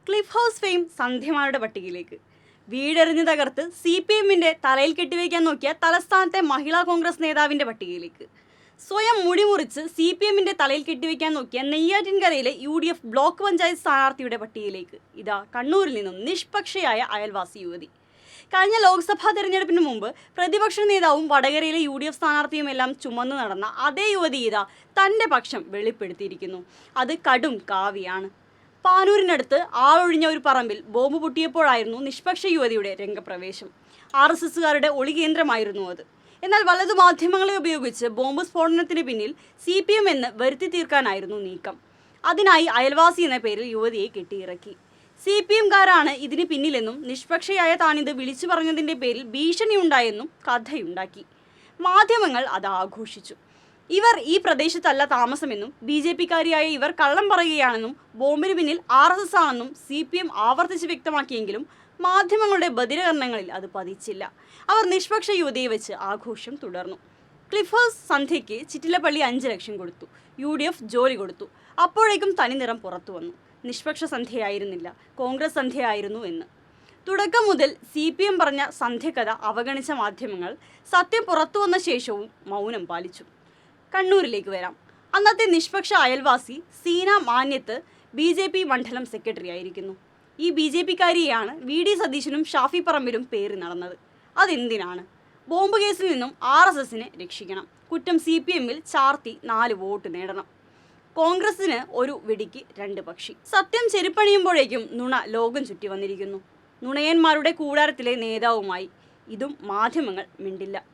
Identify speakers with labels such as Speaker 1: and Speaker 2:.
Speaker 1: Cliff house fame സന്ധ്യമാരുടെ പട്ടികയിലേക്ക്. വീടെറിഞ്ഞ് തകർത്ത് CPM-ന്റെ തലയിൽ കെട്ടിവയ്ക്കാൻ നോക്കിയ തലസ്ഥാനത്തെ മഹിളാ കോൺഗ്രസ് നേതാവിൻ്റെ പട്ടികയിലേക്ക്. സ്വയം മുടിമുറിച്ച് CPM-ന്റെ തലയിൽ കെട്ടിവയ്ക്കാൻ നോക്കിയ നെയ്യാറ്റിൻകരയിലെ UDF ബ്ലോക്ക് പഞ്ചായത്ത് സ്ഥാനാർത്ഥിയുടെ പട്ടികയിലേക്ക്. ഇതാ കണ്ണൂരിൽ നിന്നും നിഷ്പക്ഷയായ അയൽവാസി യുവതി. കഴിഞ്ഞ ലോക്സഭാ തെരഞ്ഞെടുപ്പിന് മുമ്പ് പ്രതിപക്ഷ നേതാവും വടകരയിലെ UDF സ്ഥാനാർത്ഥിയുമെല്ലാം ചുമന്നു നടന്ന അതേ യുവതി ഇതാ തൻ്റെ പക്ഷം വെളിപ്പെടുത്തിയിരിക്കുന്നു. അത് കടും കാവിയാണ്. പാനൂരിനടുത്ത് ആളൊഴിഞ്ഞ ഒരു പറമ്പിൽ ബോംബ് പൊട്ടിയപ്പോഴായിരുന്നു നിഷ്പക്ഷ യുവതിയുടെ രംഗപ്രവേശം. RSSകാരുടെ ഒളികേന്ദ്രമായിരുന്നു അത്. എന്നാൽ വലതു മാധ്യമങ്ങളെ ഉപയോഗിച്ച് ബോംബ് സ്ഫോടനത്തിന് പിന്നിൽ CPM എന്ന് വരുത്തി തീർക്കാനായിരുന്നു നീക്കം. അതിനായി അയൽവാസി എന്ന പേരിൽ യുവതിയെ കെട്ടിയിറക്കി. CPM-കാരാണ് ഇതിന് പിന്നിലെന്നും നിഷ്പക്ഷയായ താനിത് വിളിച്ചു പറഞ്ഞതിൻ്റെ പേരിൽ ഭീഷണിയുണ്ടായെന്നും കഥയുണ്ടാക്കി. മാധ്യമങ്ങൾ അത് ആഘോഷിച്ചു. ഇവർ ഈ പ്രദേശത്തല്ല താമസമെന്നും BJP-കാരിയായ ഇവർ കള്ളം പറയുകയാണെന്നും ബോംബിന് പിന്നിൽ RSS ആണെന്നും CPM ആവർത്തിച്ച് വ്യക്തമാക്കിയെങ്കിലും മാധ്യമങ്ങളുടെ ബദിരകരണങ്ങളിൽ അത് പതിച്ചില്ല. അവർ നിഷ്പക്ഷ യുവതിയെ വെച്ച് ആഘോഷം തുടർന്നു. ക്ലിഫ് ഹൗസ് സന്ധ്യയ്ക്ക് ചിറ്റിലപ്പള്ളി 5 ലക്ഷം കൊടുത്തു. UDF ജോലി കൊടുത്തു. അപ്പോഴേക്കും തനിനിറം പുറത്തു വന്നു. നിഷ്പക്ഷ സന്ധ്യയായിരുന്നില്ല, കോൺഗ്രസ് സന്ധ്യയായിരുന്നു എന്ന്. തുടക്കം മുതൽ CPM പറഞ്ഞ സന്ധ്യക്കഥ അവഗണിച്ച മാധ്യമങ്ങൾ സത്യം പുറത്തു വന്ന ശേഷവും മൗനം പാലിച്ചു. കണ്ണൂരിലേക്ക് വരാം. അന്നത്തെ നിഷ്പക്ഷ അയൽവാസി സീന മാന്യത്ത് BJP മണ്ഡലം സെക്രട്ടറി ആയിരിക്കുന്നു. ഈ BJP-കാരിയെയാണ് VD സതീശനും ഷാഫി പറമ്പിലും പേറി നടന്നത്. അതെന്തിനാണ്? ബോംബ് കേസിൽ നിന്നും RSSനെ രക്ഷിക്കണം. കുറ്റം CPM-ൽ ചാർത്തി 4 വോട്ട് നേടണം. കോൺഗ്രസിന് ഒരു വെടിക്ക് 2 പക്ഷി. സത്യം ചെരുപ്പണിയുമ്പോഴേക്കും നുണ ലോകം ചുറ്റി വന്നിരിക്കുന്നു. നുണയന്മാരുടെ കൂടാരത്തിലെ നേതാവുമായി. ഇതും മാധ്യമങ്ങൾ മിണ്ടില്ല.